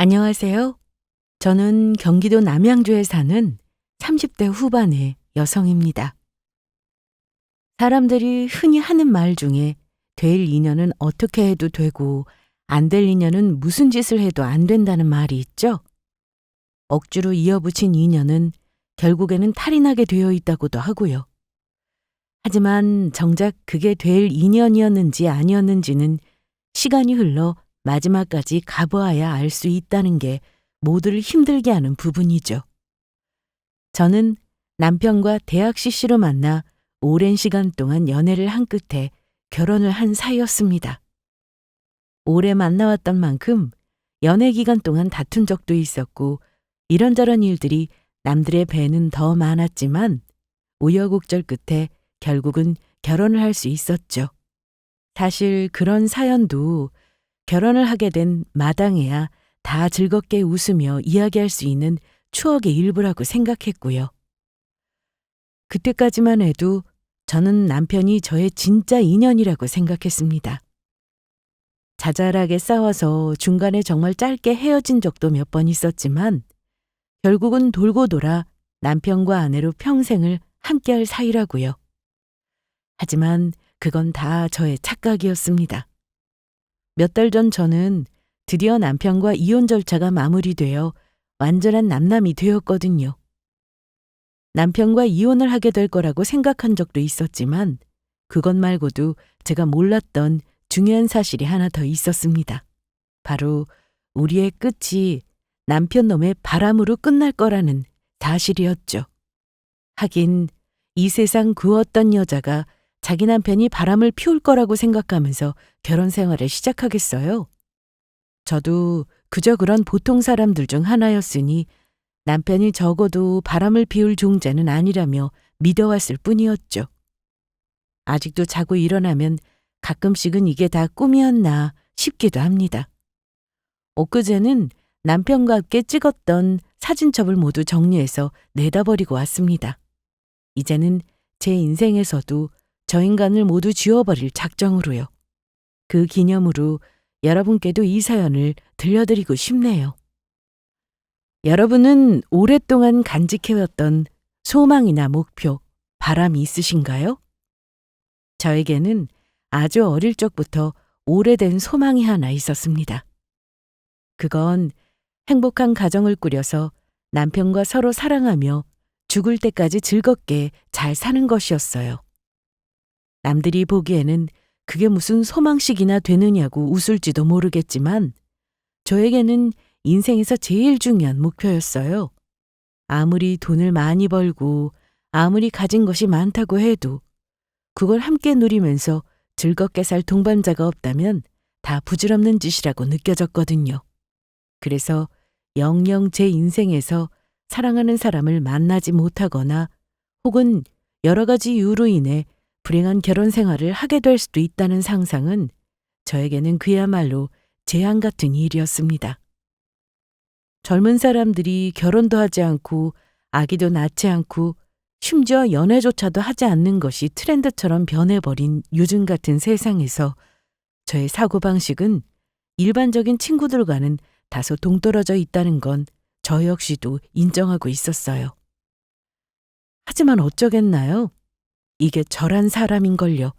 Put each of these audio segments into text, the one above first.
안녕하세요. 저는 경기도 남양주에 사는 30대 후반의 여성입니다. 사람들이 흔히 하는 말 중에 될 인연은 어떻게 해도 되고 안 될 인연은 무슨 짓을 해도 안 된다는 말이 있죠. 억지로 이어붙인 인연은 결국에는 탈이 나게 되어 있다고도 하고요. 하지만 정작 그게 될 인연이었는지 아니었는지는 시간이 흘러 마지막까지 가보아야 알 수 있다는 게 모두를 힘들게 하는 부분이죠. 저는 남편과 대학 CC로 만나 오랜 시간 동안 연애를 한 끝에 결혼을 한 사이였습니다. 오래 만나왔던 만큼 연애 기간 동안 다툰 적도 있었고 이런저런 일들이 남들의 배는 더 많았지만 우여곡절 끝에 결국은 결혼을 할 수 있었죠. 사실 그런 사연도 결혼을 하게 된 마당에야 다 즐겁게 웃으며 이야기할 수 있는 추억의 일부라고 생각했고요. 그때까지만 해도 저는 남편이 저의 진짜 인연이라고 생각했습니다. 자잘하게 싸워서 중간에 정말 짧게 헤어진 적도 몇 번 있었지만 결국은 돌고 돌아 남편과 아내로 평생을 함께할 사이라고요. 하지만 그건 다 저의 착각이었습니다. 몇 달 전 저는 드디어 남편과 이혼 절차가 마무리되어 완전한 남남이 되었거든요. 남편과 이혼을 하게 될 거라고 생각한 적도 있었지만 그것 말고도 제가 몰랐던 중요한 사실이 하나 더 있었습니다. 바로 우리의 끝이 남편 놈의 바람으로 끝날 거라는 사실이었죠. 하긴 이 세상 그 어떤 여자가 자기 남편이 바람을 피울 거라고 생각하면서 결혼 생활을 시작하겠어요? 저도 그저 그런 보통 사람들 중 하나였으니 남편이 적어도 바람을 피울 존재는 아니라며 믿어왔을 뿐이었죠. 아직도 자고 일어나면 가끔씩은 이게 다 꿈이었나 싶기도 합니다. 엊그제는 남편과 함께 찍었던 사진첩을 모두 정리해서 내다버리고 왔습니다. 이제는 제 인생에서도 저 인간을 모두 지워버릴 작정으로요. 그 기념으로 여러분께도 이 사연을 들려드리고 싶네요. 여러분은 오랫동안 간직해왔던 소망이나 목표, 바람이 있으신가요? 저에게는 아주 어릴 적부터 오래된 소망이 하나 있었습니다. 그건 행복한 가정을 꾸려서 남편과 서로 사랑하며 죽을 때까지 즐겁게 잘 사는 것이었어요. 남들이 보기에는 그게 무슨 소망식이나 되느냐고 웃을지도 모르겠지만 저에게는 인생에서 제일 중요한 목표였어요. 아무리 돈을 많이 벌고 아무리 가진 것이 많다고 해도 그걸 함께 누리면서 즐겁게 살 동반자가 없다면 다 부질없는 짓이라고 느껴졌거든요. 그래서 영영 제 인생에서 사랑하는 사람을 만나지 못하거나 혹은 여러 가지 이유로 인해 불행한 결혼 생활을 하게 될 수도 있다는 상상은 저에게는 그야말로 재앙 같은 일이었습니다. 젊은 사람들이 결혼도 하지 않고 아기도 낳지 않고 심지어 연애조차도 하지 않는 것이 트렌드처럼 변해버린 요즘 같은 세상에서 저의 사고방식은 일반적인 친구들과는 다소 동떨어져 있다는 건 저 역시도 인정하고 있었어요. 하지만 어쩌겠나요? 이게 저란 사람인걸요.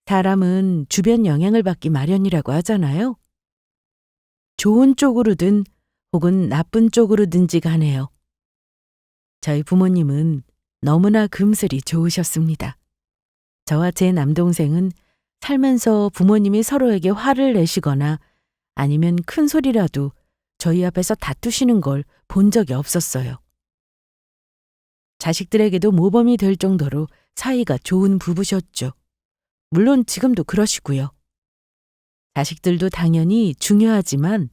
사람은 주변 영향을 받기 마련이라고 하잖아요. 좋은 쪽으로든 혹은 나쁜 쪽으로든지 가네요. 저희 부모님은 너무나 금슬이 좋으셨습니다. 저와 제 남동생은 살면서 부모님이 서로에게 화를 내시거나 아니면 큰 소리라도 저희 앞에서 다투시는 걸 본 적이 없었어요. 자식들에게도 모범이 될 정도로 사이가 좋은 부부셨죠. 물론 지금도 그러시고요. 자식들도 당연히 중요하지만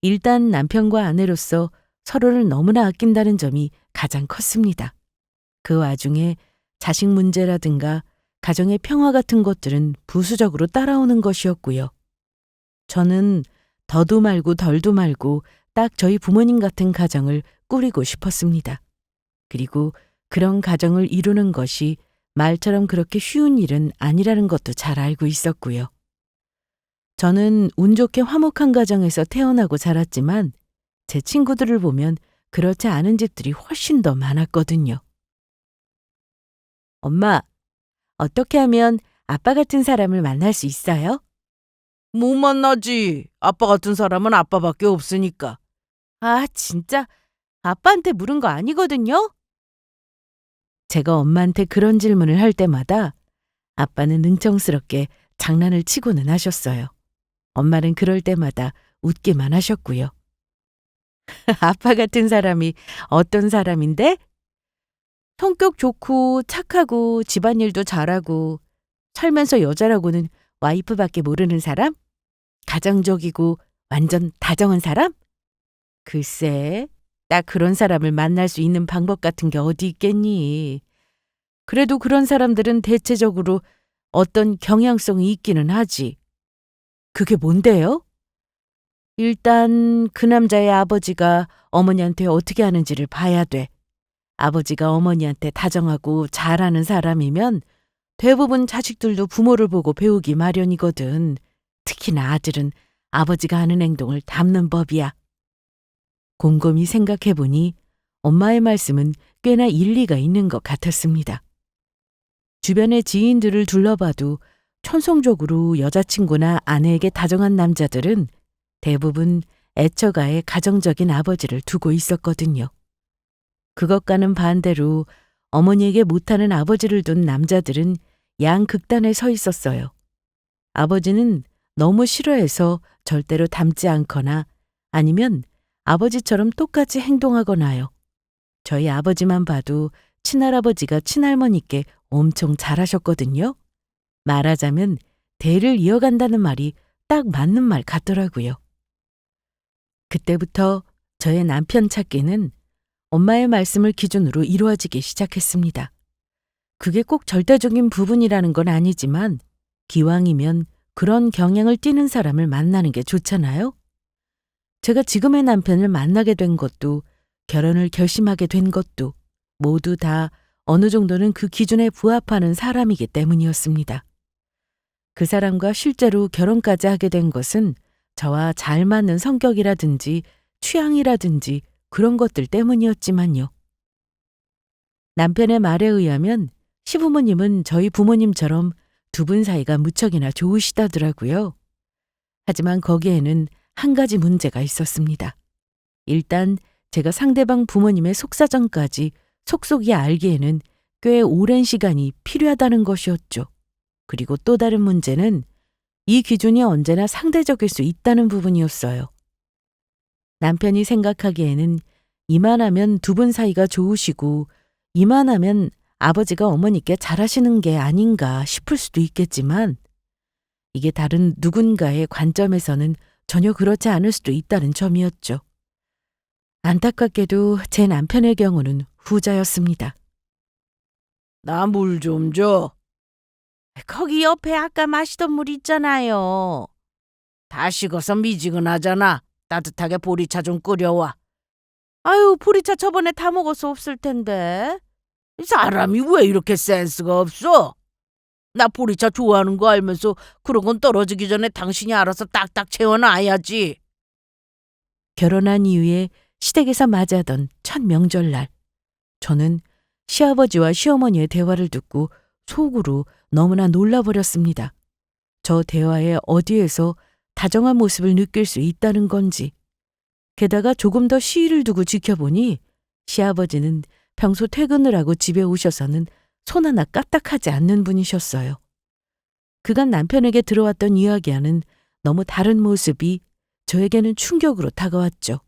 일단 남편과 아내로서 서로를 너무나 아낀다는 점이 가장 컸습니다. 그 와중에 자식 문제라든가 가정의 평화 같은 것들은 부수적으로 따라오는 것이었고요. 저는 더도 말고 덜도 말고 딱 저희 부모님 같은 가정을 꾸리고 싶었습니다. 그리고 그런 가정을 이루는 것이 말처럼 그렇게 쉬운 일은 아니라는 것도 잘 알고 있었고요. 저는 운 좋게 화목한 가정에서 태어나고 자랐지만 제 친구들을 보면 그렇지 않은 집들이 훨씬 더 많았거든요. 엄마, 어떻게 하면 아빠 같은 사람을 만날 수 있어요? 못 만나지. 아빠 같은 사람은 아빠밖에 없으니까. 아, 진짜? 아빠한테 물은 거 아니거든요? 제가 엄마한테 그런 질문을 할 때마다 아빠는 능청스럽게 장난을 치고는 하셨어요. 엄마는 그럴 때마다 웃기만 하셨고요. 아빠 같은 사람이 어떤 사람인데? 성격 좋고 착하고 집안일도 잘하고 살면서 여자라고는 와이프밖에 모르는 사람? 가정적이고 완전 다정한 사람? 글쎄, 딱 그런 사람을 만날 수 있는 방법 같은 게 어디 있겠니? 그래도 그런 사람들은 대체적으로 어떤 경향성이 있기는 하지. 그게 뭔데요? 일단 그 남자의 아버지가 어머니한테 어떻게 하는지를 봐야 돼. 아버지가 어머니한테 다정하고 잘하는 사람이면 대부분 자식들도 부모를 보고 배우기 마련이거든. 특히나 아들은 아버지가 하는 행동을 닮는 법이야. 곰곰이 생각해보니 엄마의 말씀은 꽤나 일리가 있는 것 같았습니다. 주변의 지인들을 둘러봐도 천성적으로 여자친구나 아내에게 다정한 남자들은 대부분 애처가의 가정적인 아버지를 두고 있었거든요. 그것과는 반대로 어머니에게 못하는 아버지를 둔 남자들은 양극단에 서 있었어요. 아버지는 너무 싫어해서 절대로 닮지 않거나 아니면 아버지처럼 똑같이 행동하거나요. 저희 아버지만 봐도 친할아버지가 친할머니께 엄청 잘하셨거든요. 말하자면 대를 이어간다는 말이 딱 맞는 말 같더라고요. 그때부터 저의 남편 찾기는 엄마의 말씀을 기준으로 이루어지기 시작했습니다. 그게 꼭 절대적인 부분이라는 건 아니지만 기왕이면 그런 경향을 띠는 사람을 만나는 게 좋잖아요. 제가 지금의 남편을 만나게 된 것도 결혼을 결심하게 된 것도 모두 다 어느 정도는 그 기준에 부합하는 사람이기 때문이었습니다. 그 사람과 실제로 결혼까지 하게 된 것은 저와 잘 맞는 성격이라든지 취향이라든지 그런 것들 때문이었지만요. 남편의 말에 의하면 시부모님은 저희 부모님처럼 두 분 사이가 무척이나 좋으시다더라고요. 하지만 거기에는 한 가지 문제가 있었습니다. 일단 제가 상대방 부모님의 속사정까지 속속이 알기에는 꽤 오랜 시간이 필요하다는 것이었죠. 그리고 또 다른 문제는 이 기준이 언제나 상대적일 수 있다는 부분이었어요. 남편이 생각하기에는 이만하면 두 분 사이가 좋으시고 이만하면 아버지가 어머니께 잘하시는 게 아닌가 싶을 수도 있겠지만 이게 다른 누군가의 관점에서는 전혀 그렇지 않을 수도 있다는 점이었죠. 안타깝게도 제 남편의 경우는 후자였습니다. 나 물 좀 줘. 거기 옆에 아까 마시던 물 있잖아요. 다 식어서 미지근하잖아. 따뜻하게 보리차 좀 끓여와. 아유, 보리차 저번에 다 먹어서 없을 텐데. 사람이 왜 이렇게 센스가 없어? 나 보리차 좋아하는 거 알면서 그런 건 떨어지기 전에 당신이 알아서 딱딱 채워놔야지. 결혼한 이후에 시댁에서 맞이하던 첫 명절날, 저는 시아버지와 시어머니의 대화를 듣고 속으로 너무나 놀라버렸습니다. 저 대화에 어디에서 다정한 모습을 느낄 수 있다는 건지. 게다가 조금 더 시일을 두고 지켜보니 시아버지는 평소 퇴근을 하고 집에 오셔서는 손 하나 까딱하지 않는 분이셨어요. 그간 남편에게 들어왔던 이야기와는 너무 다른 모습이 저에게는 충격으로 다가왔죠.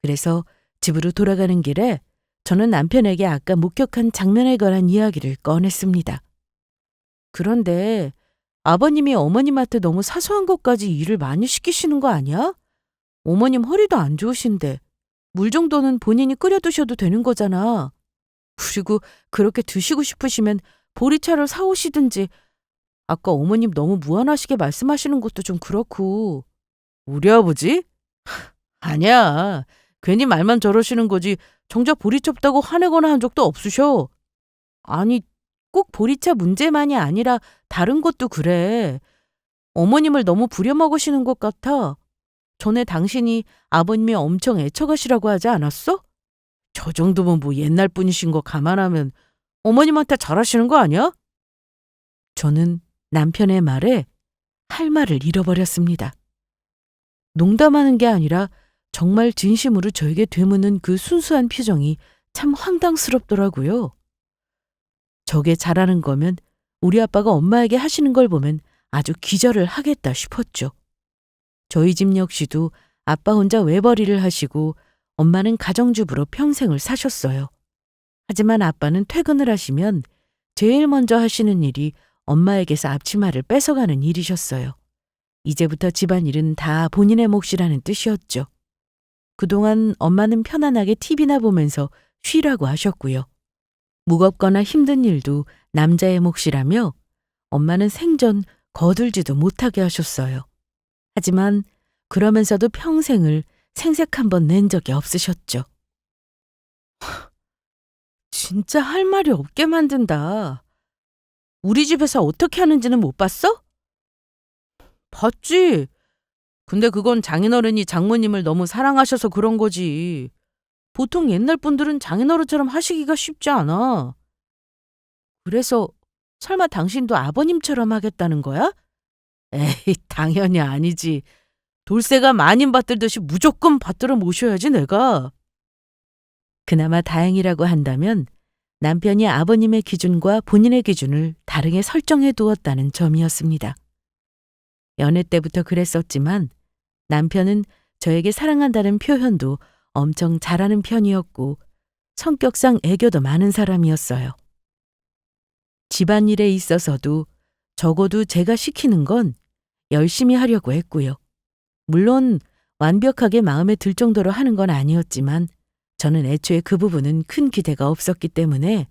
그래서 집으로 돌아가는 길에 저는 남편에게 아까 목격한 장면에 관한 이야기를 꺼냈습니다. 그런데 아버님이 어머님한테 너무 사소한 것까지 일을 많이 시키시는 거 아니야? 어머님 허리도 안 좋으신데 물 정도는 본인이 끓여 두셔도 되는 거잖아. 그리고 그렇게 드시고 싶으시면 보리차를 사오시든지 아까 어머님 너무 무안하시게 말씀하시는 것도 좀 그렇고. 우리 아버지? 아니야. 괜히 말만 저러시는 거지 정작 보리 좁다고 화내거나 한 적도 없으셔. 아니, 꼭 보리차 문제만이 아니라 다른 것도 그래. 어머님을 너무 부려먹으시는 것 같아. 전에 당신이 아버님이 엄청 애처가시라고 하지 않았어? 저 정도면 뭐 옛날 분이신 거 감안하면 어머님한테 잘하시는 거 아니야? 저는 남편의 말에 할 말을 잃어버렸습니다. 농담하는 게 아니라 정말 진심으로 저에게 되묻는 그 순수한 표정이 참 황당스럽더라고요. 저게 잘하는 거면 우리 아빠가 엄마에게 하시는 걸 보면 아주 기절을 하겠다 싶었죠. 저희 집 역시도 아빠 혼자 외벌이를 하시고 엄마는 가정주부로 평생을 사셨어요. 하지만 아빠는 퇴근을 하시면 제일 먼저 하시는 일이 엄마에게서 앞치마를 뺏어가는 일이셨어요. 이제부터 집안일은 다 본인의 몫이라는 뜻이었죠. 그동안 엄마는 편안하게 TV나 보면서 쉬라고 하셨고요. 무겁거나 힘든 일도 남자의 몫이라며 엄마는 생전 거들지도 못하게 하셨어요. 하지만 그러면서도 평생을 생색 한 번 낸 적이 없으셨죠. 진짜 할 말이 없게 만든다. 우리 집에서 어떻게 하는지는 못 봤어? 봤지. 근데 그건 장인어른이 장모님을 너무 사랑하셔서 그런 거지. 보통 옛날 분들은 장인어른처럼 하시기가 쉽지 않아. 그래서 설마 당신도 아버님처럼 하겠다는 거야? 에이, 당연히 아니지. 돌쇠가 마님 받들듯이 무조건 받들어 모셔야지 내가. 그나마 다행이라고 한다면 남편이 아버님의 기준과 본인의 기준을 다르게 설정해 두었다는 점이었습니다. 연애 때부터 그랬었지만 남편은 저에게 사랑한다는 표현도 엄청 잘하는 편이었고 성격상 애교도 많은 사람이었어요. 집안일에 있어서도 적어도 제가 시키는 건 열심히 하려고 했고요. 물론 완벽하게 마음에 들 정도로 하는 건 아니었지만 저는 애초에 그 부분은 큰 기대가 없었기 때문에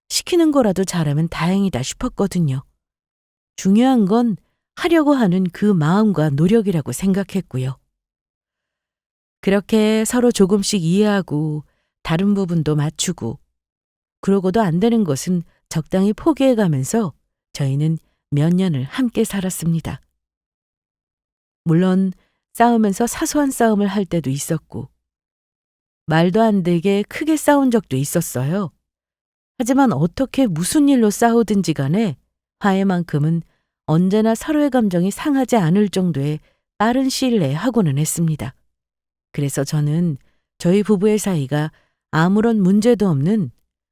시키는 거라도 잘하면 다행이다 싶었거든요. 중요한 건 하려고 하는 그 마음과 노력이라고 생각했고요. 그렇게 서로 조금씩 이해하고 다른 부분도 맞추고 그러고도 안 되는 것은 적당히 포기해가면서 저희는 몇 년을 함께 살았습니다. 물론 싸우면서 사소한 싸움을 할 때도 있었고 말도 안 되게 크게 싸운 적도 있었어요. 하지만 어떻게 무슨 일로 싸우든지 간에 화해만큼은 언제나 서로의 감정이 상하지 않을 정도의 빠른 시일 내에 하고는 했습니다. 그래서 저는 저희 부부의 사이가 아무런 문제도 없는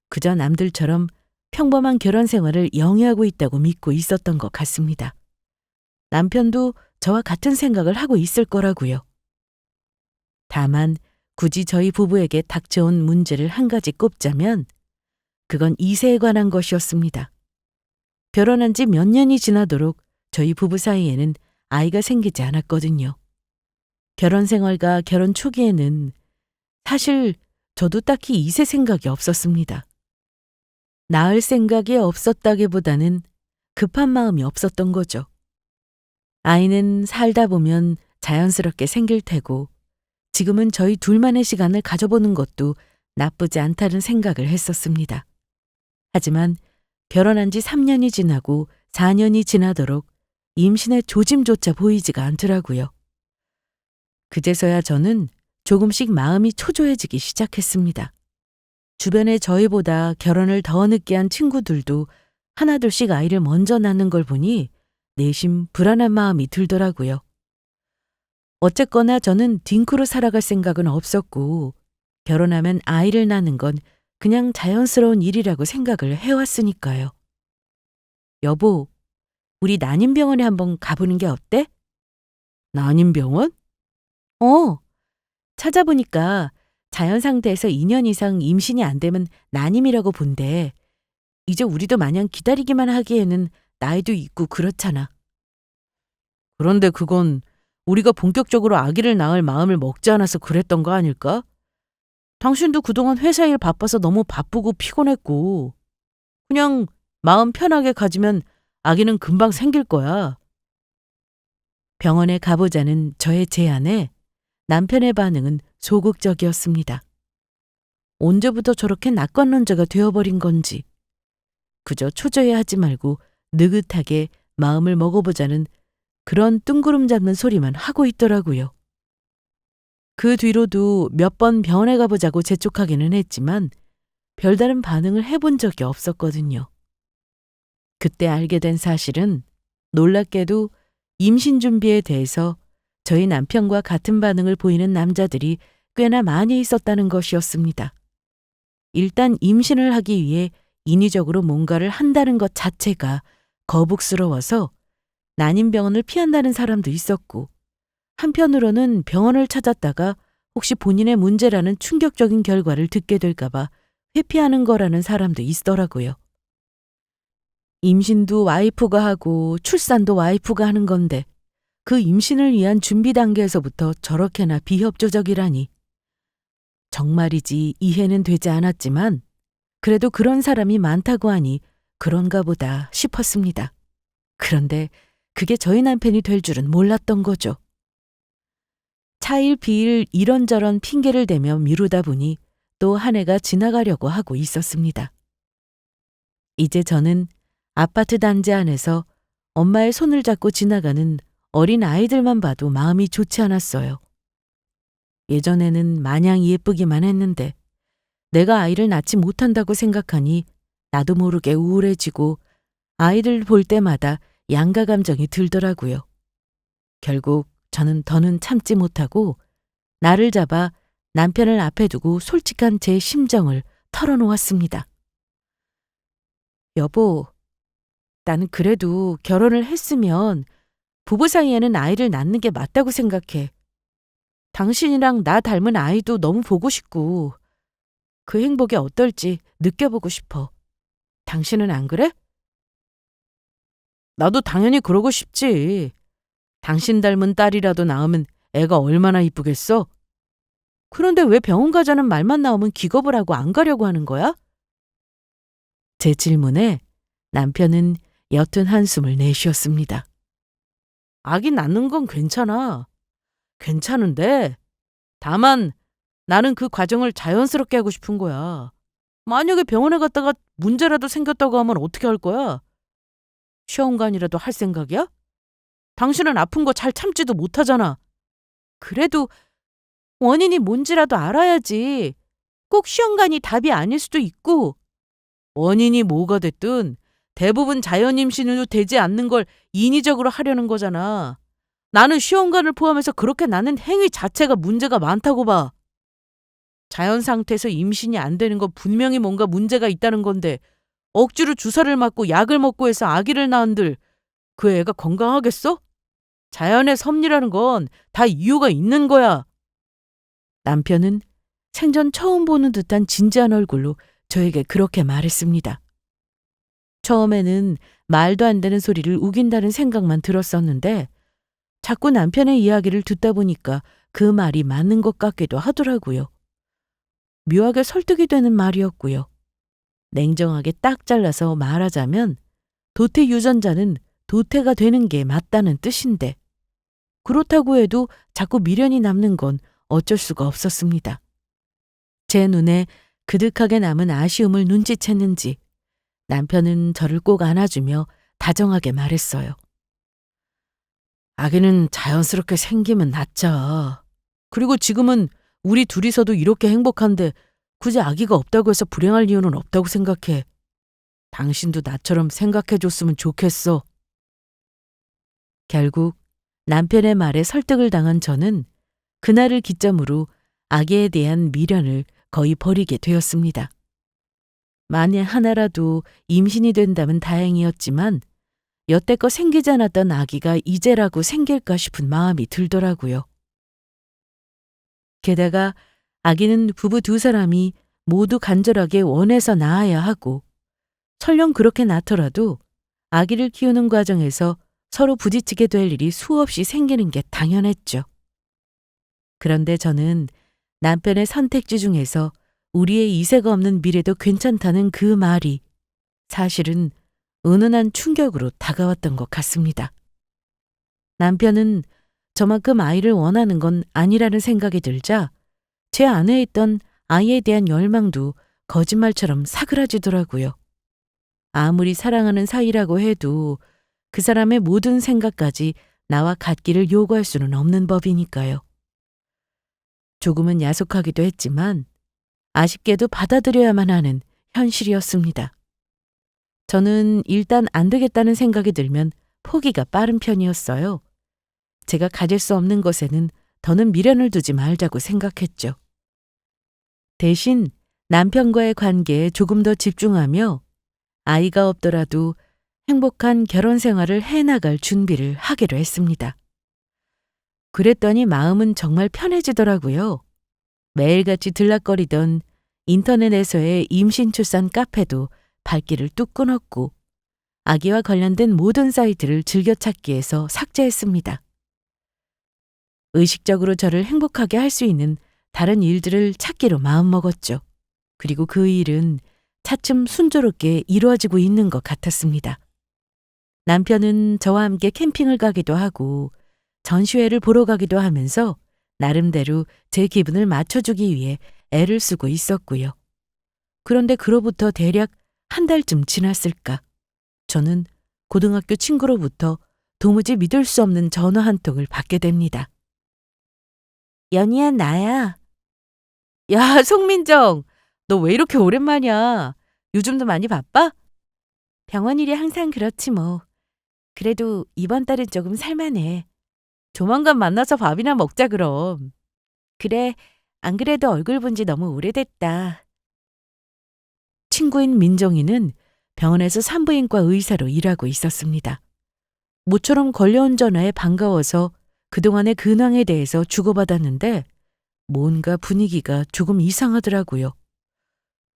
그저 남들처럼 평범한 결혼 생활을 영위하고 있다고 믿고 있었던 것 같습니다. 남편도 저와 같은 생각을 하고 있을 거라고요. 다만 굳이 저희 부부에게 닥쳐온 문제를 한 가지 꼽자면 그건 이세에 관한 것이었습니다. 결혼한 지 몇 년이 지나도록 저희 부부 사이에는 아이가 생기지 않았거든요. 결혼 생활과 결혼 초기에는 사실 저도 딱히 이세 생각이 없었습니다. 낳을 생각이 없었다기보다는 급한 마음이 없었던 거죠. 아이는 살다 보면 자연스럽게 생길 테고 지금은 저희 둘만의 시간을 가져보는 것도 나쁘지 않다는 생각을 했었습니다. 하지만 결혼한 지 3년이 지나고 4년이 지나도록 임신의 조짐조차 보이지가 않더라고요. 그제서야 저는 조금씩 마음이 초조해지기 시작했습니다. 주변에 저희보다 결혼을 더 늦게 한 친구들도 하나둘씩 아이를 먼저 낳는 걸 보니 내심 불안한 마음이 들더라고요. 어쨌거나 저는 딩크로 살아갈 생각은 없었고 결혼하면 아이를 낳는 건 그냥 자연스러운 일이라고 생각을 해왔으니까요. 여보, 우리 난임병원에 한번 가보는 게 어때? 난임병원? 찾아보니까 자연 상태에서 2년 이상 임신이 안 되면 난임이라고 본대. 이제 우리도 마냥 기다리기만 하기에는 나이도 있고 그렇잖아. 그런데 그건 우리가 본격적으로 아기를 낳을 마음을 먹지 않아서 그랬던 거 아닐까? 당신도 그동안 회사 일 바빠서 너무 바쁘고 피곤했고 그냥 마음 편하게 가지면 아기는 금방 생길 거야. 병원에 가보자는 저의 제안에 남편의 반응은 소극적이었습니다. 언제부터 저렇게 낙관론자가 되어버린 건지 그저 초조해하지 말고 느긋하게 마음을 먹어보자는 그런 뜬구름 잡는 소리만 하고 있더라고요. 그 뒤로도 몇 번 병원에 가보자고 재촉하기는 했지만 별다른 반응을 해본 적이 없었거든요. 그때 알게 된 사실은 놀랍게도 임신 준비에 대해서 저희 남편과 같은 반응을 보이는 남자들이 꽤나 많이 있었다는 것이었습니다. 일단 임신을 하기 위해 인위적으로 뭔가를 한다는 것 자체가 거북스러워서 난임병원을 피한다는 사람도 있었고, 한편으로는 병원을 찾았다가 혹시 본인의 문제라는 충격적인 결과를 듣게 될까봐 회피하는 거라는 사람도 있더라고요. 임신도 와이프가 하고 출산도 와이프가 하는 건데 그 임신을 위한 준비 단계에서부터 저렇게나 비협조적이라니. 정말이지 이해는 되지 않았지만 그래도 그런 사람이 많다고 하니 그런가 보다 싶었습니다. 그런데 그게 저희 남편이 될 줄은 몰랐던 거죠. 차일 비일 이런저런 핑계를 대며 미루다 보니 또 한 해가 지나가려고 하고 있었습니다. 이제 저는 아파트 단지 안에서 엄마의 손을 잡고 지나가는 어린 아이들만 봐도 마음이 좋지 않았어요. 예전에는 마냥 예쁘기만 했는데 내가 아이를 낳지 못한다고 생각하니 나도 모르게 우울해지고 아이들 볼 때마다 양가 감정이 들더라고요. 결국 저는 더는 참지 못하고 나를 잡아 남편을 앞에 두고 솔직한 제 심정을 털어놓았습니다. 여보, 나는 그래도 결혼을 했으면 부부 사이에는 아이를 낳는 게 맞다고 생각해. 당신이랑 나 닮은 아이도 너무 보고 싶고 그 행복이 어떨지 느껴보고 싶어. 당신은 안 그래? 나도 당연히 그러고 싶지. 당신 닮은 딸이라도 낳으면 애가 얼마나 이쁘겠어? 그런데 왜 병원 가자는 말만 나오면 기겁을 하고 안 가려고 하는 거야? 제 질문에 남편은 옅은 한숨을 내쉬었습니다. 아기 낳는 건 괜찮아. 괜찮은데 다만 나는 그 과정을 자연스럽게 하고 싶은 거야. 만약에 병원에 갔다가 문제라도 생겼다고 하면 어떻게 할 거야? 시험관이라도 할 생각이야? 당신은 아픈 거 잘 참지도 못하잖아. 그래도 원인이 뭔지라도 알아야지. 꼭 시험관이 답이 아닐 수도 있고. 원인이 뭐가 됐든 대부분 자연 임신으로 되지 않는 걸 인위적으로 하려는 거잖아. 나는 시험관을 포함해서 그렇게 나는 행위 자체가 문제가 많다고 봐. 자연 상태에서 임신이 안 되는 건 분명히 뭔가 문제가 있다는 건데 억지로 주사를 맞고 약을 먹고 해서 아기를 낳은들 그 애가 건강하겠어? 자연의 섭리라는 건 다 이유가 있는 거야. 남편은 생전 처음 보는 듯한 진지한 얼굴로 저에게 그렇게 말했습니다. 처음에는 말도 안 되는 소리를 우긴다는 생각만 들었었는데 자꾸 남편의 이야기를 듣다 보니까 그 말이 맞는 것 같기도 하더라고요. 묘하게 설득이 되는 말이었고요. 냉정하게 딱 잘라서 말하자면 도태 유전자는 도태가 되는 게 맞다는 뜻인데 그렇다고 해도 자꾸 미련이 남는 건 어쩔 수가 없었습니다. 제 눈에 그득하게 남은 아쉬움을 눈치챘는지 남편은 저를 꼭 안아주며 다정하게 말했어요. 아기는 자연스럽게 생기면 낫자. 그리고 지금은 우리 둘이서도 이렇게 행복한데 굳이 아기가 없다고 해서 불행할 이유는 없다고 생각해. 당신도 나처럼 생각해줬으면 좋겠어. 결국 남편의 말에 설득을 당한 저는 그날을 기점으로 아기에 대한 미련을 거의 버리게 되었습니다. 만약 하나라도 임신이 된다면 다행이었지만 여태껏 생기지 않았던 아기가 이제라고 생길까 싶은 마음이 들더라고요. 게다가 아기는 부부 두 사람이 모두 간절하게 원해서 낳아야 하고 설령 그렇게 낳더라도 아기를 키우는 과정에서 서로 부딪히게 될 일이 수없이 생기는 게 당연했죠. 그런데 저는 남편의 선택지 중에서 우리의 이세가 없는 미래도 괜찮다는 그 말이 사실은 은은한 충격으로 다가왔던 것 같습니다. 남편은 저만큼 아이를 원하는 건 아니라는 생각이 들자 제 안에 있던 아이에 대한 열망도 거짓말처럼 사그라지더라고요. 아무리 사랑하는 사이라고 해도 그 사람의 모든 생각까지 나와 같기를 요구할 수는 없는 법이니까요. 조금은 야속하기도 했지만 아쉽게도 받아들여야만 하는 현실이었습니다. 저는 일단 안 되겠다는 생각이 들면 포기가 빠른 편이었어요. 제가 가질 수 없는 것에는 더는 미련을 두지 말자고 생각했죠. 대신 남편과의 관계에 조금 더 집중하며 아이가 없더라도 행복한 결혼 생활을 해나갈 준비를 하기로 했습니다. 그랬더니 마음은 정말 편해지더라고요. 매일같이 들락거리던 인터넷에서의 임신 출산 카페도 발길을 뚝 끊었고 아기와 관련된 모든 사이트를 즐겨찾기에서 삭제했습니다. 의식적으로 저를 행복하게 할 수 있는 다른 일들을 찾기로 마음먹었죠. 그리고 그 일은 차츰 순조롭게 이루어지고 있는 것 같았습니다. 남편은 저와 함께 캠핑을 가기도 하고 전시회를 보러 가기도 하면서 나름대로 제 기분을 맞춰주기 위해 애를 쓰고 있었고요. 그런데 그로부터 대략 한 달쯤 지났을까. 저는 고등학교 친구로부터 도무지 믿을 수 없는 전화 한 통을 받게 됩니다. 연희야, 나야. 야, 송민정. 너 왜 이렇게 오랜만이야? 요즘도 많이 바빠? 병원 일이 항상 그렇지 뭐. 그래도 이번 달은 조금 살만해. 조만간 만나서 밥이나 먹자 그럼. 그래, 안 그래도 얼굴 본 지 너무 오래됐다. 친구인 민정이는 병원에서 산부인과 의사로 일하고 있었습니다. 모처럼 걸려온 전화에 반가워서 그동안의 근황에 대해서 주고받았는데 뭔가 분위기가 조금 이상하더라고요.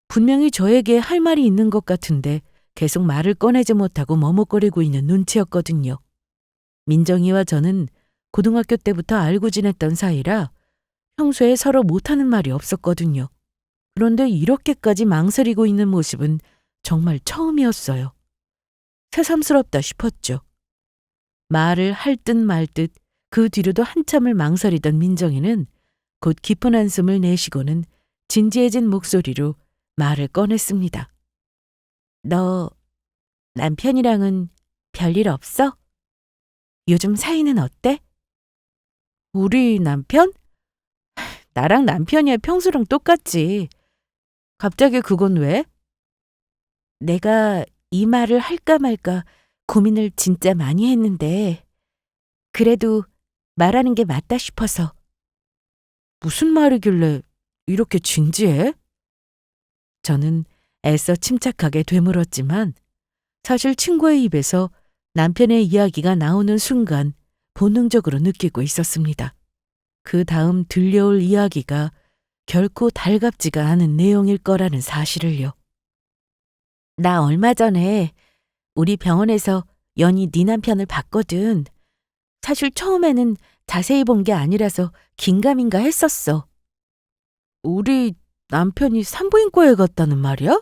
분명히 저에게 할 말이 있는 것 같은데 계속 말을 꺼내지 못하고 머뭇거리고 있는 눈치였거든요. 민정이와 저는 고등학교 때부터 알고 지냈던 사이라 평소에 서로 못하는 말이 없었거든요. 그런데 이렇게까지 망설이고 있는 모습은 정말 처음이었어요. 새삼스럽다 싶었죠. 말을 할 듯 말 듯 그 뒤로도 한참을 망설이던 민정이는 곧 깊은 한숨을 내쉬고는 진지해진 목소리로 말을 꺼냈습니다. 너 남편이랑은 별일 없어? 요즘 사이는 어때? 우리 남편? 나랑 남편이야 평소랑 똑같지. 갑자기 그건 왜? 내가 이 말을 할까 말까 고민을 진짜 많이 했는데 그래도 말하는 게 맞다 싶어서. 무슨 말이길래 이렇게 진지해? 저는 애써 침착하게 되물었지만 사실 친구의 입에서 남편의 이야기가 나오는 순간 본능적으로 느끼고 있었습니다. 그 다음 들려올 이야기가 결코 달갑지가 않은 내용일 거라는 사실을요. 나 얼마 전에 우리 병원에서 연희 네 남편을 봤거든. 사실 처음에는 자세히 본 게 아니라서 긴가민가 했었어. 우리 남편이 산부인과에 갔다는 말이야?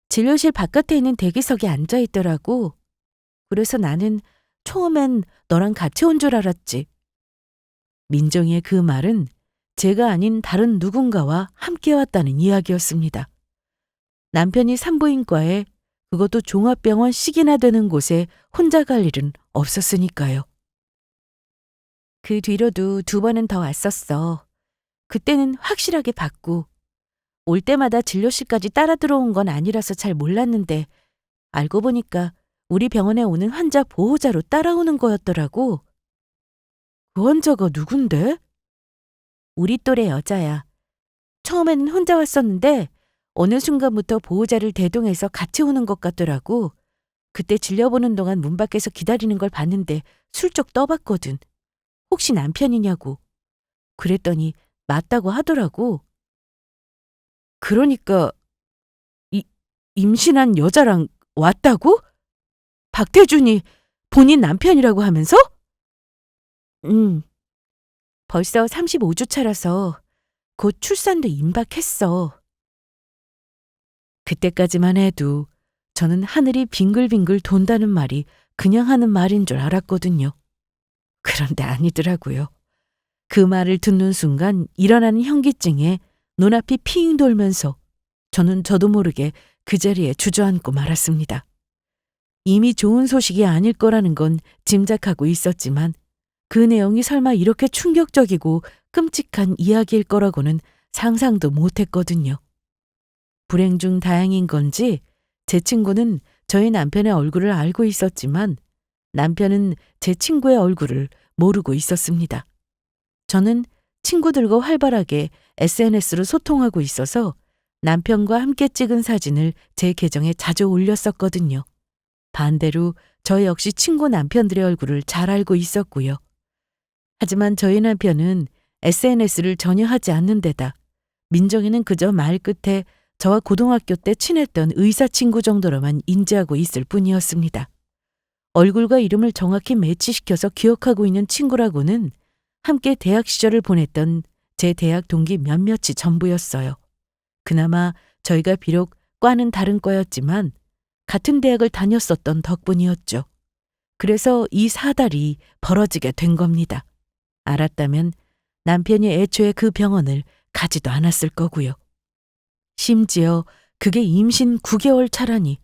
진료실 바깥에 있는 대기석에 앉아 있더라고. 그래서 나는 처음엔 너랑 같이 온 줄 알았지. 민정이의 그 말은 제가 아닌 다른 누군가와 함께 왔다는 이야기였습니다. 남편이 산부인과에, 그것도 종합병원 식이나 되는 곳에 혼자 갈 일은 없었으니까요. 그 뒤로도 2번은 더 왔었어. 그때는 확실하게 봤고 올 때마다 진료실까지 따라 들어온 건 아니라서 잘 몰랐는데 알고 보니까 우리 병원에 오는 환자 보호자로 따라오는 거였더라고. 그 환자가 누군데? 우리 또래 여자야. 처음에는 혼자 왔었는데 어느 순간부터 보호자를 대동해서 같이 오는 것 같더라고. 그때 진료보는 동안 문 밖에서 기다리는 걸 봤는데 슬쩍 떠봤거든. 혹시 남편이냐고. 그랬더니 맞다고 하더라고. 그러니까 임신한 여자랑 왔다고? 박태준이 본인 남편이라고 하면서? 응. 벌써 35주 차라서 곧 출산도 임박했어. 그때까지만 해도 저는 하늘이 빙글빙글 돈다는 말이 그냥 하는 말인 줄 알았거든요. 그런데 아니더라고요. 그 말을 듣는 순간 일어나는 현기증에 눈앞이 핑 돌면서 저는 저도 모르게 그 자리에 주저앉고 말았습니다. 이미 좋은 소식이 아닐 거라는 건 짐작하고 있었지만 그 내용이 설마 이렇게 충격적이고 끔찍한 이야기일 거라고는 상상도 못했거든요. 불행 중 다행인 건지 제 친구는 저희 남편의 얼굴을 알고 있었지만 남편은 제 친구의 얼굴을 모르고 있었습니다. 저는 친구들과 활발하게 SNS로 소통하고 있어서 남편과 함께 찍은 사진을 제 계정에 자주 올렸었거든요. 반대로 저 역시 친구 남편들의 얼굴을 잘 알고 있었고요. 하지만 저희 남편은 SNS를 전혀 하지 않는 데다 민정이는 그저 말끝에 저와 고등학교 때 친했던 의사 친구 정도로만 인지하고 있을 뿐이었습니다. 얼굴과 이름을 정확히 매치시켜서 기억하고 있는 친구라고는 함께 대학 시절을 보냈던 제 대학 동기 몇몇이 전부였어요. 그나마 저희가 비록 과는 다른 과였지만 같은 대학을 다녔었던 덕분이었죠. 그래서 이 사달이 벌어지게 된 겁니다. 알았다면 남편이 애초에 그 병원을 가지도 않았을 거고요. 심지어 그게 임신 9개월 차라니.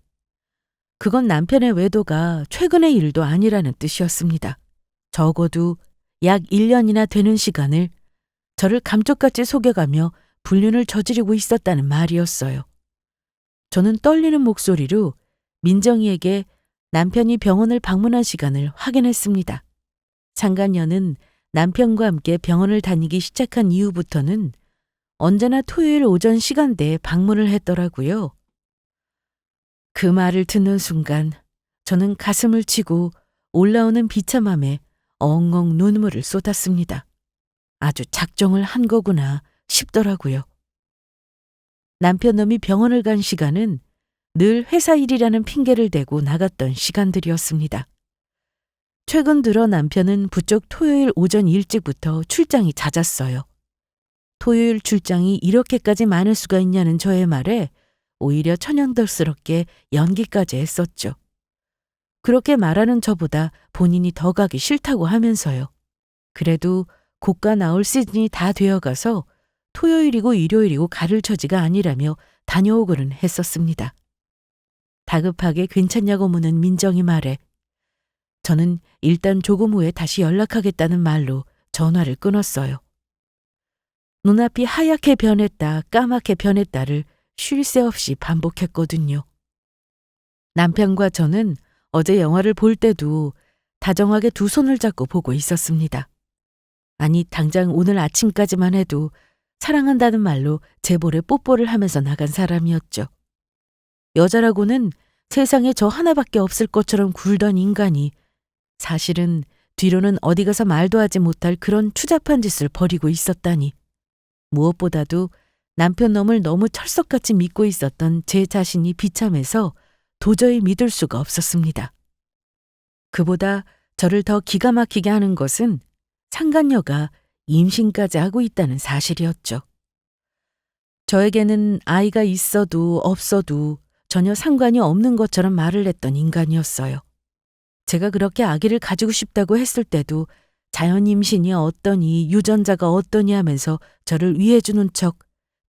그건 남편의 외도가 최근의 일도 아니라는 뜻이었습니다. 적어도 약 1년이나 되는 시간을 저를 감쪽같이 속여가며 불륜을 저지르고 있었다는 말이었어요. 저는 떨리는 목소리로 민정이에게 남편이 병원을 방문한 시간을 확인했습니다. 상간녀는 남편과 함께 병원을 다니기 시작한 이후부터는 언제나 토요일 오전 시간대에 방문을 했더라고요. 그 말을 듣는 순간 저는 가슴을 치고 올라오는 비참함에 엉엉 눈물을 쏟았습니다. 아주 작정을 한 거구나 싶더라고요. 남편 놈이 병원을 간 시간은 늘 회사 일이라는 핑계를 대고 나갔던 시간들이었습니다. 최근 들어 남편은 부쩍 토요일 오전 일찍부터 출장이 잦았어요. 토요일 출장이 이렇게까지 많을 수가 있냐는 저의 말에 오히려 천연덕스럽게 연기까지 했었죠. 그렇게 말하는 저보다 본인이 더 가기 싫다고 하면서요. 그래도 고가 나올 시즌이 다 되어가서 토요일이고 일요일이고 가를 처지가 아니라며 다녀오고는 했었습니다. 다급하게 괜찮냐고 묻는 민정이 말에 저는 일단 조금 후에 다시 연락하겠다는 말로 전화를 끊었어요. 눈앞이 하얗게 변했다 까맣게 변했다를 쉴 새 없이 반복했거든요. 남편과 저는 어제 영화를 볼 때도 다정하게 두 손을 잡고 보고 있었습니다. 아니 당장 오늘 아침까지만 해도 사랑한다는 말로 제 볼에 뽀뽀를 하면서 나간 사람이었죠. 여자라고는 세상에 저 하나밖에 없을 것처럼 굴던 인간이 사실은 뒤로는 어디 가서 말도 하지 못할 그런 추잡한 짓을 벌이고 있었다니. 무엇보다도 남편 놈을 너무 철석같이 믿고 있었던 제 자신이 비참해서 도저히 믿을 수가 없었습니다. 그보다 저를 더 기가 막히게 하는 것은 상간녀가 임신까지 하고 있다는 사실이었죠. 저에게는 아이가 있어도 없어도 전혀 상관이 없는 것처럼 말을 했던 인간이었어요. 제가 그렇게 아기를 가지고 싶다고 했을 때도 자연 임신이 어떠니 유전자가 어떠니 하면서 저를 위해주는 척,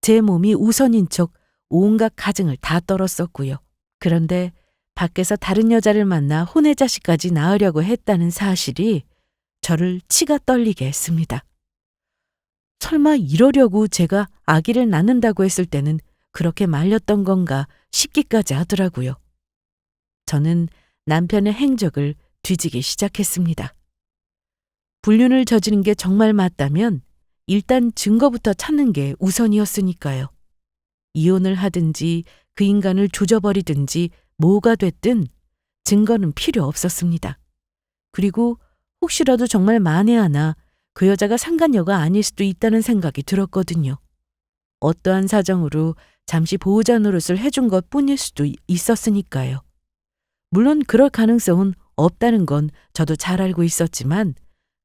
제 몸이 우선인 척 온갖 가증을 다 떨었었고요. 그런데 밖에서 다른 여자를 만나 혼외자식까지 낳으려고 했다는 사실이 저를 치가 떨리게 했습니다. 설마 이러려고 제가 아기를 낳는다고 했을 때는 그렇게 말렸던 건가 싶기까지 하더라고요. 저는 남편의 행적을 뒤지기 시작했습니다. 불륜을 저지른 게 정말 맞다면 일단 증거부터 찾는 게 우선이었으니까요. 이혼을 하든지 그 인간을 조져버리든지 뭐가 됐든 증거는 필요 없었습니다. 그리고 혹시라도 정말 만에 하나 그 여자가 상간녀가 아닐 수도 있다는 생각이 들었거든요. 어떠한 사정으로 잠시 보호자 노릇을 해준 것뿐일 수도 있었으니까요. 물론 그럴 가능성은 없다는 건 저도 잘 알고 있었지만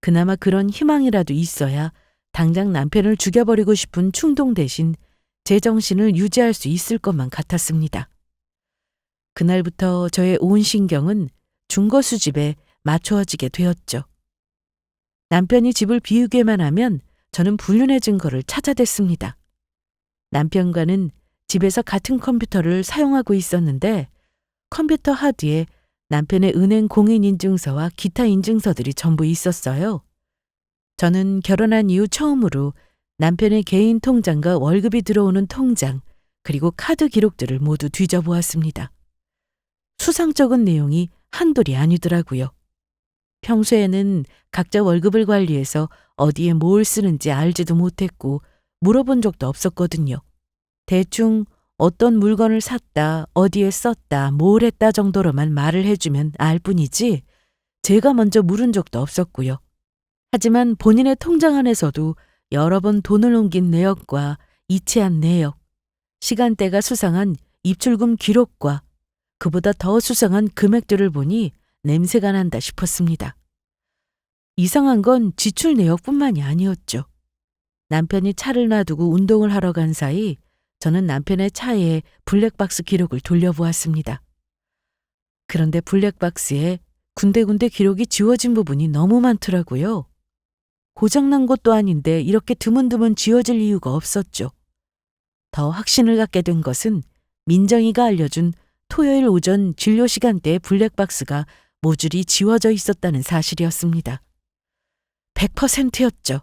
그나마 그런 희망이라도 있어야 당장 남편을 죽여버리고 싶은 충동 대신 제 정신을 유지할 수 있을 것만 같았습니다. 그날부터 저의 온 신경은 중고 수집에 맞춰지게 되었죠. 남편이 집을 비우게만 하면 저는 불륜의 증거를 찾아댔습니다. 남편과는 집에서 같은 컴퓨터를 사용하고 있었는데 컴퓨터 하드에 남편의 은행 공인인증서와 기타 인증서들이 전부 있었어요. 저는 결혼한 이후 처음으로 남편의 개인 통장과 월급이 들어오는 통장, 그리고 카드 기록들을 모두 뒤져보았습니다. 수상쩍은 내용이 한둘이 아니더라고요. 평소에는 각자 월급을 관리해서 어디에 뭘 쓰는지 알지도 못했고 물어본 적도 없었거든요. 대충 어떤 물건을 샀다, 어디에 썼다, 뭘 했다 정도로만 말을 해주면 알 뿐이지 제가 먼저 물은 적도 없었고요. 하지만 본인의 통장 안에서도 여러 번 돈을 옮긴 내역과 이체한 내역, 시간대가 수상한 입출금 기록과 그보다 더 수상한 금액들을 보니 냄새가 난다 싶었습니다. 이상한 건 지출 내역뿐만이 아니었죠. 남편이 차를 놔두고 운동을 하러 간 사이 저는 남편의 차에 블랙박스 기록을 돌려보았습니다. 그런데 블랙박스에 군데군데 기록이 지워진 부분이 너무 많더라고요. 고장난 것도 아닌데 이렇게 드문드문 지워질 이유가 없었죠. 더 확신을 갖게 된 것은 민정이가 알려준 토요일 오전 진료 시간대의 블랙박스가 모조리 지워져 있었다는 사실이었습니다. 100%였죠.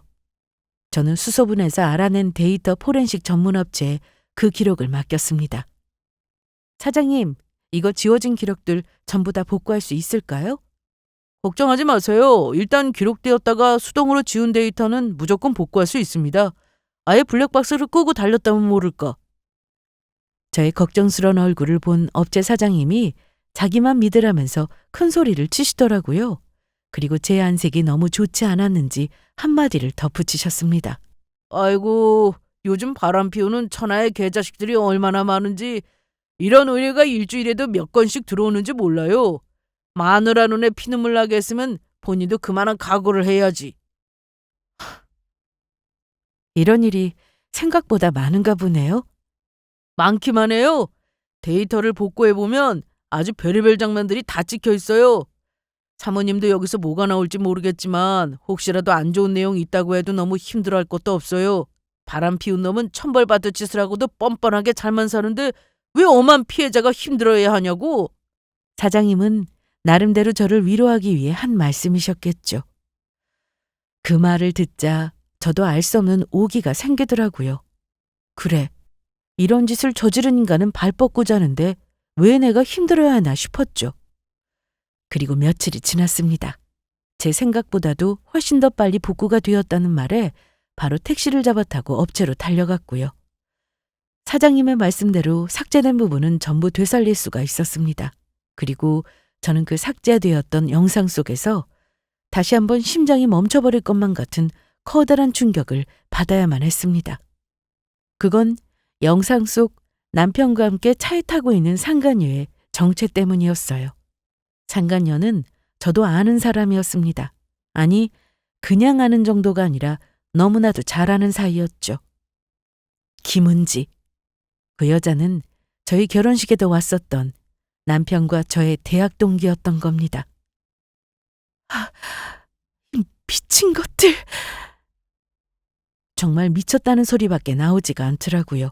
저는 수소문에서 알아낸 데이터 포렌식 전문업체에 그 기록을 맡겼습니다. 사장님, 이거 지워진 기록들 전부 다 복구할 수 있을까요? 걱정하지 마세요. 일단 기록되었다가 수동으로 지운 데이터는 무조건 복구할 수 있습니다. 아예 블랙박스를 끄고 달렸다면 모를까. 저의 걱정스러운 얼굴을 본 업체 사장님이 자기만 믿으라면서 큰 소리를 치시더라고요. 그리고 제 안색이 너무 좋지 않았는지 한마디를 덧붙이셨습니다. 아이고, 요즘 바람 피우는 천하의 개자식들이 얼마나 많은지 이런 의뢰가 일주일에도 몇 건씩 들어오는지 몰라요. 마누라 눈에 피눈물 나게 했으면 본인도 그만한 각오를 해야지. 이런 일이 생각보다 많은가 보네요. 많기만 해요. 데이터를 복구해보면 아주 별의별 장면들이 다 찍혀 있어요. 사모님도 여기서 뭐가 나올지 모르겠지만 혹시라도 안 좋은 내용이 있다고 해도 너무 힘들어할 것도 없어요. 바람 피운 놈은 천벌받을 짓을 하고도 뻔뻔하게 잘만 사는데 왜 엄한 피해자가 힘들어야 하냐고. 사장님은 나름대로 저를 위로하기 위해 한 말씀이셨겠죠. 그 말을 듣자 저도 알 수 없는 오기가 생기더라고요. 그래, 이런 짓을 저지른 인간은 발 뻗고 자는데 왜 내가 힘들어야 하나 싶었죠. 그리고 며칠이 지났습니다. 제 생각보다도 훨씬 더 빨리 복구가 되었다는 말에 바로 택시를 잡아 타고 업체로 달려갔고요. 사장님의 말씀대로 삭제된 부분은 전부 되살릴 수가 있었습니다. 그리고 저는 그 삭제되었던 영상 속에서 다시 한번 심장이 멈춰버릴 것만 같은 커다란 충격을 받아야만 했습니다. 그건 영상 속 남편과 함께 차에 타고 있는 상간녀의 정체 때문이었어요. 상간녀는 저도 아는 사람이었습니다. 아니, 그냥 아는 정도가 아니라 너무나도 잘 아는 사이였죠. 김은지. 그 여자는 저희 결혼식에도 왔었던 남편과 저의 대학 동기였던 겁니다. 미친 것들. 정말 미쳤다는 소리밖에 나오지가 않더라고요.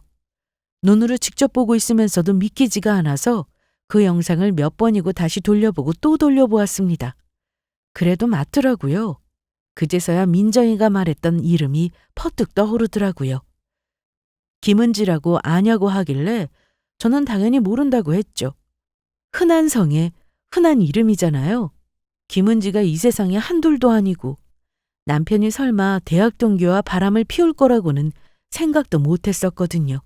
눈으로 직접 보고 있으면서도 믿기지가 않아서 그 영상을 몇 번이고 다시 돌려보고 또 돌려보았습니다. 그래도 맞더라고요. 그제서야 민정이가 말했던 이름이 퍼뜩 떠오르더라고요. 김은지라고 아냐고 하길래 저는 당연히 모른다고 했죠. 흔한 성에 흔한 이름이잖아요. 김은지가 이 세상에 한둘도 아니고 남편이 설마 대학 동기와 바람을 피울 거라고는 생각도 못했었거든요.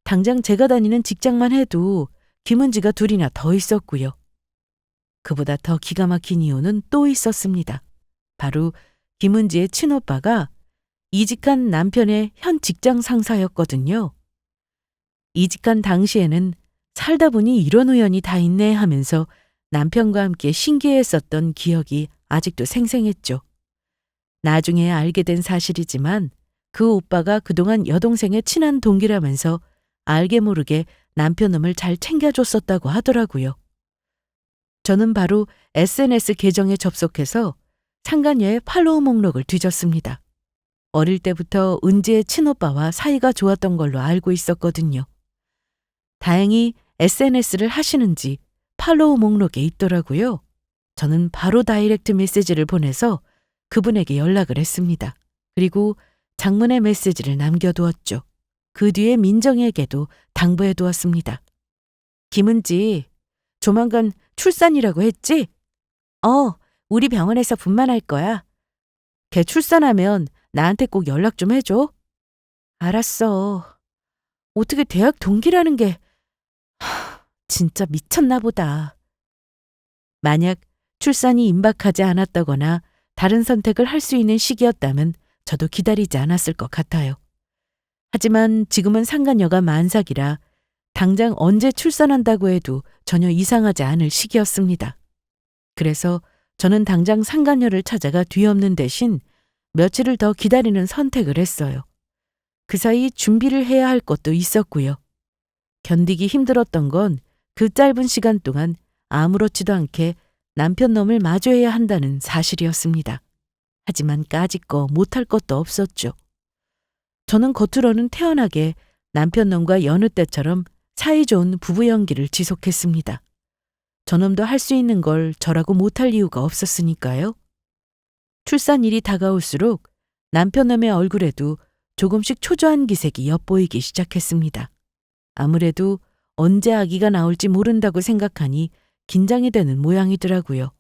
당장 제가 다니는 직장만 해도 김은지가 둘이나 더 있었고요. 그보다 더 기가 막힌 이유는 또 있었습니다. 바로 김은지의 친오빠가 이직한 남편의 현 직장 상사였거든요. 이직한 당시에는 살다 보니 이런 우연이 다 있네 하면서 남편과 함께 신기했었던 기억이 아직도 생생했죠. 나중에 알게 된 사실이지만 그 오빠가 그동안 여동생의 친한 동기라면서 알게 모르게 남편놈을 잘 챙겨줬었다고 하더라고요. 저는 바로 SNS 계정에 접속해서 상간녀의 팔로우 목록을 뒤졌습니다. 어릴 때부터 은지의 친오빠와 사이가 좋았던 걸로 알고 있었거든요. 다행히 SNS를 하시는지 팔로우 목록에 있더라고요. 저는 바로 다이렉트 메시지를 보내서 그분에게 연락을 했습니다. 그리고 장문의 메시지를 남겨두었죠. 그 뒤에 민정이에게도 당부해두었습니다. 김은지, 조만간 출산이라고 했지? 우리 병원에서 분만할 거야. 걔 출산하면 나한테 꼭 연락 좀 해줘. 알았어. 어떻게 대학 동기라는 게 진짜 미쳤나 보다. 만약 출산이 임박하지 않았다거나 다른 선택을 할 수 있는 시기였다면 저도 기다리지 않았을 것 같아요. 하지만 지금은 상간녀가 만삭이라 당장 언제 출산한다고 해도 전혀 이상하지 않을 시기였습니다. 그래서 저는 당장 상간녀를 찾아가 뒤엎는 대신 며칠을 더 기다리는 선택을 했어요. 그 사이 준비를 해야 할 것도 있었고요. 견디기 힘들었던 건 그 짧은 시간 동안 아무렇지도 않게 남편 놈을 마주해야 한다는 사실이었습니다. 하지만 까짓거 못할 것도 없었죠. 저는 겉으로는 태연하게 남편 놈과 여느 때처럼 사이좋은 부부 연기를 지속했습니다. 저놈도 할 수 있는 걸 저라고 못할 이유가 없었으니까요. 출산일이 다가올수록 남편 놈의 얼굴에도 조금씩 초조한 기색이 엿보이기 시작했습니다. 아무래도 언제 아기가 나올지 모른다고 생각하니 긴장이 되는 모양이더라고요.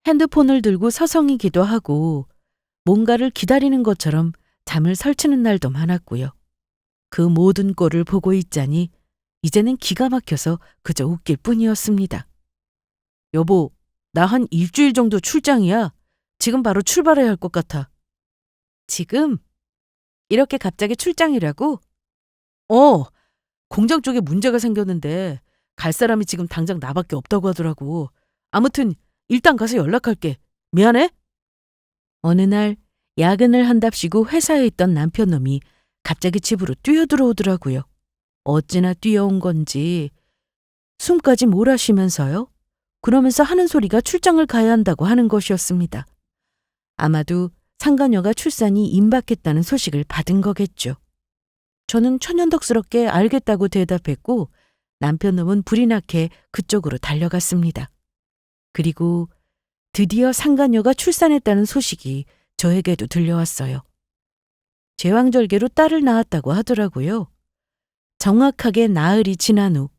핸드폰을 들고 서성이기도 하고 뭔가를 기다리는 것처럼 잠을 설치는 날도 많았고요. 그 모든 꼴을 보고 있자니 이제는 기가 막혀서 그저 웃길 뿐이었습니다. 여보, 나 한 일주일 정도 출장이야. 지금 바로 출발해야 할 것 같아. 지금? 이렇게 갑자기 출장이라고? 공장 쪽에 문제가 생겼는데 갈 사람이 지금 당장 나밖에 없다고 하더라고. 아무튼 일단 가서 연락할게. 미안해? 어느 날 야근을 한답시고 회사에 있던 남편놈이 갑자기 집으로 뛰어들어오더라고요. 어찌나 뛰어온 건지 숨까지 몰아쉬면서요. 그러면서 하는 소리가 출장을 가야 한다고 하는 것이었습니다. 아마도 상간녀가 출산이 임박했다는 소식을 받은 거겠죠. 저는 천연덕스럽게 알겠다고 대답했고 남편놈은 불이 나게 그쪽으로 달려갔습니다. 그리고 드디어 상간녀가 출산했다는 소식이 저에게도 들려왔어요. 제왕절개로 딸을 낳았다고 하더라고요. 정확하게 나흘이 지난 후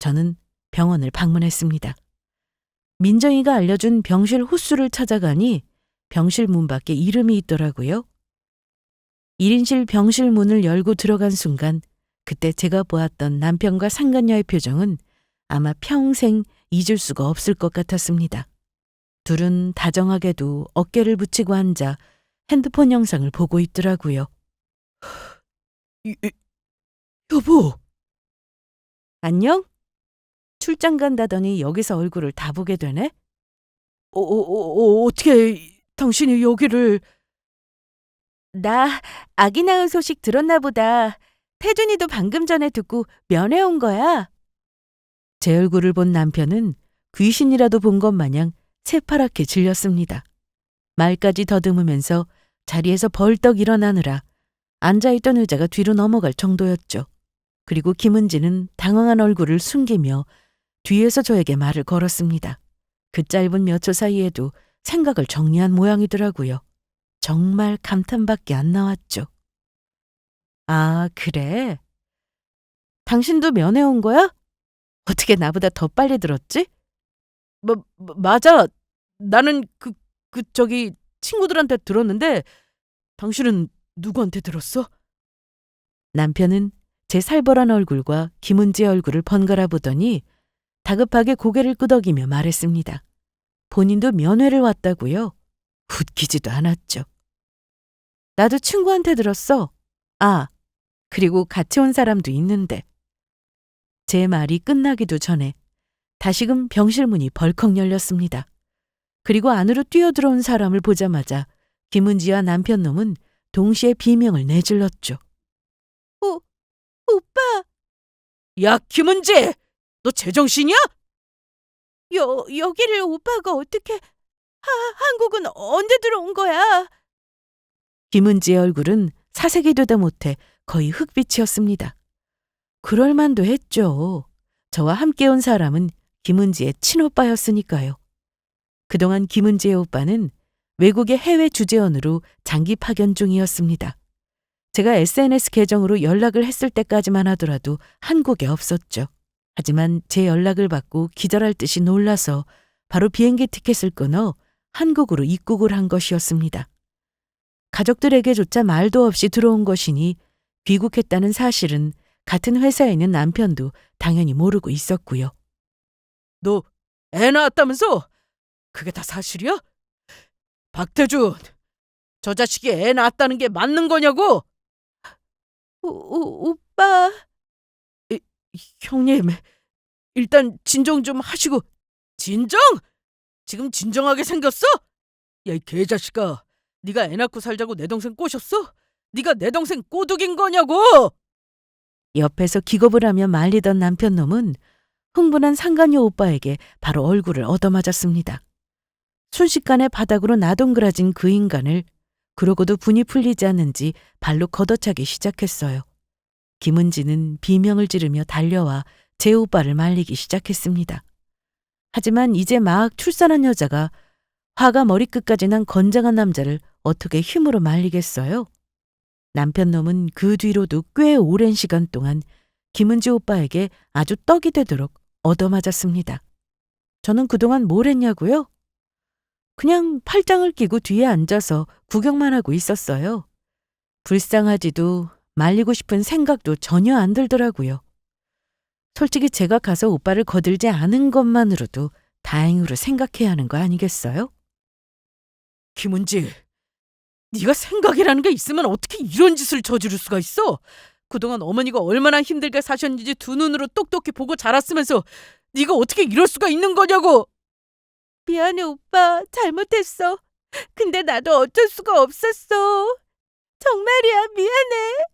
저는 병원을 방문했습니다. 민정이가 알려준 병실 호수를 찾아가니 병실 문 밖에 이름이 있더라고요. 1인실 병실 문을 열고 들어간 순간 그때 제가 보았던 남편과 상간녀의 표정은 아마 평생 잊을 수가 없을 것 같았습니다. 둘은 다정하게도 어깨를 붙이고 앉아 핸드폰 영상을 보고 있더라고요. 여보. 안녕? 출장 간다더니 여기서 얼굴을 다 보게 되네? 어떻게 당신이 여기를... 나 아기 낳은 소식 들었나 보다. 태준이도 방금 전에 듣고 면회 온 거야. 제 얼굴을 본 남편은 귀신이라도 본 것 마냥 새파랗게 질렸습니다. 말까지 더듬으면서 자리에서 벌떡 일어나느라 앉아있던 의자가 뒤로 넘어갈 정도였죠. 그리고 김은지는 당황한 얼굴을 숨기며 뒤에서 저에게 말을 걸었습니다. 그 짧은 몇 초 사이에도 생각을 정리한 모양이더라고요. 정말 감탄밖에 안 나왔죠. 아, 그래? 당신도 면회 온 거야? 어떻게 나보다 더 빨리 들었지? 맞아. 나는 저기 친구들한테 들었는데 당신은 누구한테 들었어? 남편은 제 살벌한 얼굴과 김은지의 얼굴을 번갈아 보더니 다급하게 고개를 끄덕이며 말했습니다. 본인도 면회를 왔다고요? 웃기지도 않았죠. 나도 친구한테 들었어. 아, 그리고 같이 온 사람도 있는데. 제 말이 끝나기도 전에 다시금 병실 문이 벌컥 열렸습니다. 그리고 안으로 뛰어들어온 사람을 보자마자 김은지와 남편놈은 동시에 비명을 내질렀죠. 오빠! 야, 김은지! 너 제정신이야? 여기를 오빠가 어떻게... 한국은 언제 들어온 거야? 김은지의 얼굴은 사색이 되다 못해 거의 흑빛이었습니다. 그럴만도 했죠. 저와 함께 온 사람은 김은지의 친오빠였으니까요. 그동안 김은지의 오빠는 외국의 해외 주재원으로 장기 파견 중이었습니다. 제가 SNS 계정으로 연락을 했을 때까지만 하더라도 한국에 없었죠. 하지만 제 연락을 받고 기절할 듯이 놀라서 바로 비행기 티켓을 끊어 한국으로 입국을 한 것이었습니다. 가족들에게조차 말도 없이 들어온 것이니 귀국했다는 사실은 같은 회사에 있는 남편도 당연히 모르고 있었고요. 너 애 낳았다면서? 그게 다 사실이야? 박태준, 저 자식이 애 낳았다는 게 맞는 거냐고? 오빠. 형님, 일단 진정 좀 하시고. 진정? 지금 진정하게 생겼어? 야, 이 개자식아, 네가 애 낳고 살자고 내 동생 꼬셨어? 네가 내 동생 꼬드긴 거냐고? 옆에서 기겁을 하며 말리던 남편놈은 흥분한 상간녀 오빠에게 바로 얼굴을 얻어맞았습니다. 순식간에 바닥으로 나동그라진 그 인간을 그러고도 분이 풀리지 않는지 발로 걷어차기 시작했어요. 김은지는 비명을 지르며 달려와 제 오빠를 말리기 시작했습니다. 하지만 이제 막 출산한 여자가 화가 머리끝까지 난 건장한 남자를 어떻게 힘으로 말리겠어요? 남편놈은 그 뒤로도 꽤 오랜 시간 동안 김은지 오빠에게 아주 떡이 되도록 얻어맞았습니다. 저는 그동안 뭘 했냐고요? 그냥 팔짱을 끼고 뒤에 앉아서 구경만 하고 있었어요. 불쌍하지도 말리고 싶은 생각도 전혀 안 들더라고요. 솔직히 제가 가서 오빠를 거들지 않은 것만으로도 다행으로 생각해야 하는 거 아니겠어요? 김은지, 네가 생각이라는 게 있으면 어떻게 이런 짓을 저지를 수가 있어? 그동안 어머니가 얼마나 힘들게 사셨는지 두 눈으로 똑똑히 보고 자랐으면서 네가 어떻게 이럴 수가 있는 거냐고! 미안해 오빠, 잘못했어. 근데 나도 어쩔 수가 없었어. 정말이야, 미안해.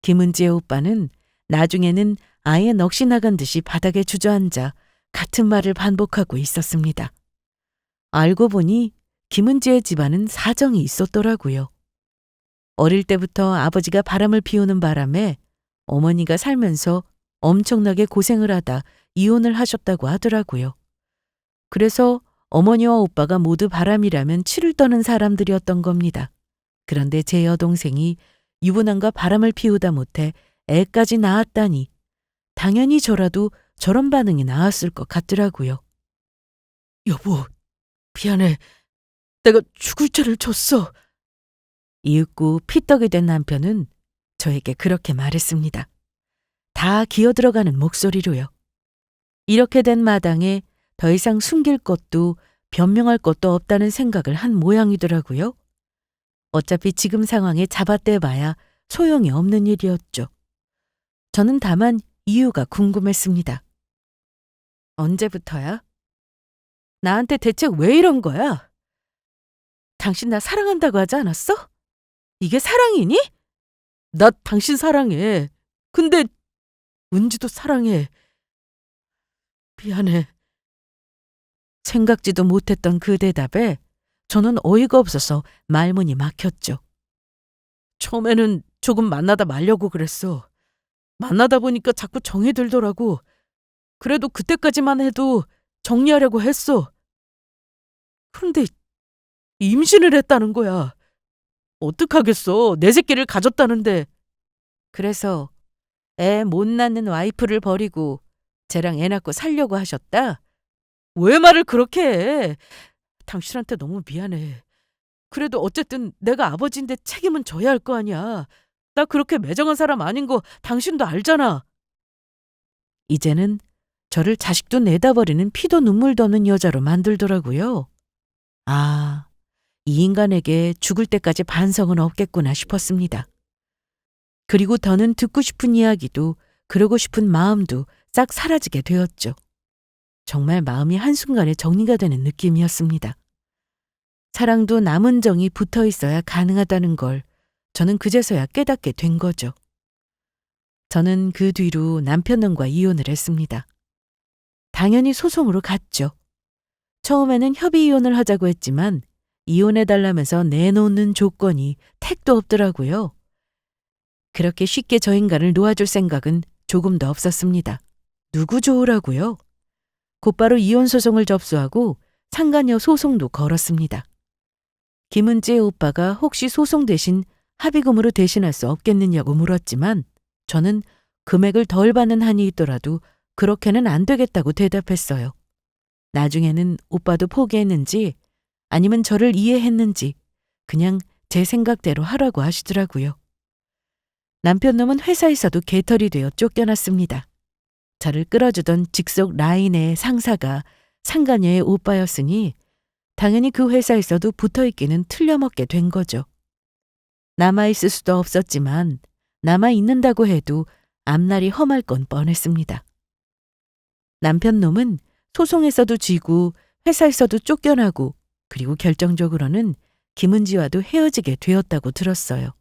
김은지의 오빠는 나중에는 아예 넋이 나간 듯이 바닥에 주저앉아 같은 말을 반복하고 있었습니다. 알고 보니 김은지의 집안은 사정이 있었더라고요. 어릴 때부터 아버지가 바람을 피우는 바람에 어머니가 살면서 엄청나게 고생을 하다 이혼을 하셨다고 하더라고요. 그래서 어머니와 오빠가 모두 바람이라면 치를 떠는 사람들이었던 겁니다. 그런데 제 여동생이 유부남과 바람을 피우다 못해 애까지 낳았다니 당연히 저라도 저런 반응이 나왔을 것 같더라고요. 여보, 미안해. 내가 죽을 죄를 졌어. 이윽고 피떡이 된 남편은 저에게 그렇게 말했습니다. 다 기어들어가는 목소리로요. 이렇게 된 마당에 더 이상 숨길 것도 변명할 것도 없다는 생각을 한 모양이더라고요. 어차피 지금 상황에 잡아떼봐야 소용이 없는 일이었죠. 저는 다만 이유가 궁금했습니다. 언제부터야? 나한테 대체 왜 이런 거야? 당신 나 사랑한다고 하지 않았어? 이게 사랑이니? 나 당신 사랑해. 근데 은지도 사랑해. 미안해. 생각지도 못했던 그 대답에 저는 어이가 없어서 말문이 막혔죠. 처음에는 조금 만나다 말려고 그랬어. 만나다 보니까 자꾸 정이 들더라고. 그래도 그때까지만 해도 정리하려고 했어. 그런데 임신을 했다는 거야. 어떡하겠어. 내 새끼를 가졌다는데. 그래서 애 못 낳는 와이프를 버리고 쟤랑 애 낳고 살려고 하셨다? 왜 말을 그렇게 해? 당신한테 너무 미안해. 그래도 어쨌든 내가 아버지인데 책임은 져야 할 거 아니야. 나 그렇게 매정한 사람 아닌 거 당신도 알잖아. 이제는 저를 자식도 내다버리는 피도 눈물도 없는 여자로 만들더라고요. 아, 이 인간에게 죽을 때까지 반성은 없겠구나 싶었습니다. 그리고 더는 듣고 싶은 이야기도 그러고 싶은 마음도 싹 사라지게 되었죠. 정말 마음이 한순간에 정리가 되는 느낌이었습니다. 사랑도 남은 정이 붙어 있어야 가능하다는 걸 저는 그제서야 깨닫게 된 거죠. 저는 그 뒤로 남편과 이혼을 했습니다. 당연히 소송으로 갔죠. 처음에는 협의 이혼을 하자고 했지만 이혼해달라면서 내놓는 조건이 택도 없더라고요. 그렇게 쉽게 저 인간을 놓아줄 생각은 조금도 없었습니다. 누구 좋으라고요? 곧바로 이혼 소송을 접수하고 상간녀 소송도 걸었습니다. 김은지의 오빠가 혹시 소송 대신 합의금으로 대신할 수 없겠느냐고 물었지만 저는 금액을 덜 받는 한이 있더라도 그렇게는 안 되겠다고 대답했어요. 나중에는 오빠도 포기했는지 아니면 저를 이해했는지 그냥 제 생각대로 하라고 하시더라고요. 남편 놈은 회사에서도 개털이 되어 쫓겨났습니다. 저를 끌어주던 직속 라인의 상사가 상간녀의 오빠였으니 당연히 그 회사에서도 붙어있기는 틀려먹게 된 거죠. 남아있을 수도 없었지만 남아있는다고 해도 앞날이 험할 건 뻔했습니다. 남편 놈은 소송에서도 지고 회사에서도 쫓겨나고 그리고 결정적으로는 김은지와도 헤어지게 되었다고 들었어요.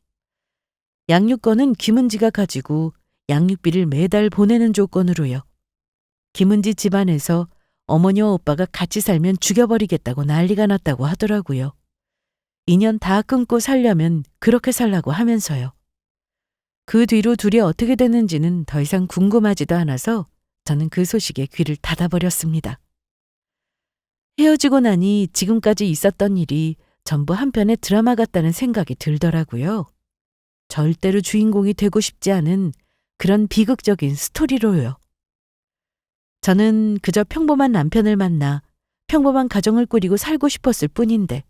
양육권은 김은지가 가지고 양육비를 매달 보내는 조건으로요. 김은지 집안에서 어머니와 오빠가 같이 살면 죽여버리겠다고 난리가 났다고 하더라고요. 인연 다 끊고 살려면 그렇게 살라고 하면서요. 그 뒤로 둘이 어떻게 됐는지는 더 이상 궁금하지도 않아서 저는 그 소식에 귀를 닫아버렸습니다. 헤어지고 나니 지금까지 있었던 일이 전부 한편의 드라마 같다는 생각이 들더라고요. 절대로 주인공이 되고 싶지 않은 그런 비극적인 스토리로요. 저는 그저 평범한 남편을 만나 평범한 가정을 꾸리고 살고 싶었을 뿐인데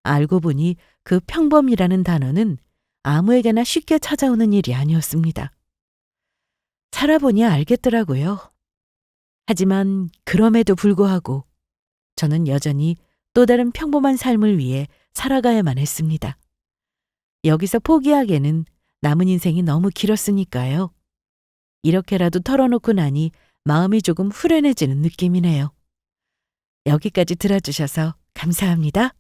알고 보니 그 평범이라는 단어는 아무에게나 쉽게 찾아오는 일이 아니었습니다. 살아보니 알겠더라고요. 하지만 그럼에도 불구하고 저는 여전히 또 다른 평범한 삶을 위해 살아가야만 했습니다. 여기서 포기하기에는 남은 인생이 너무 길었으니까요. 이렇게라도 털어놓고 나니 마음이 조금 후련해지는 느낌이네요. 여기까지 들어주셔서 감사합니다.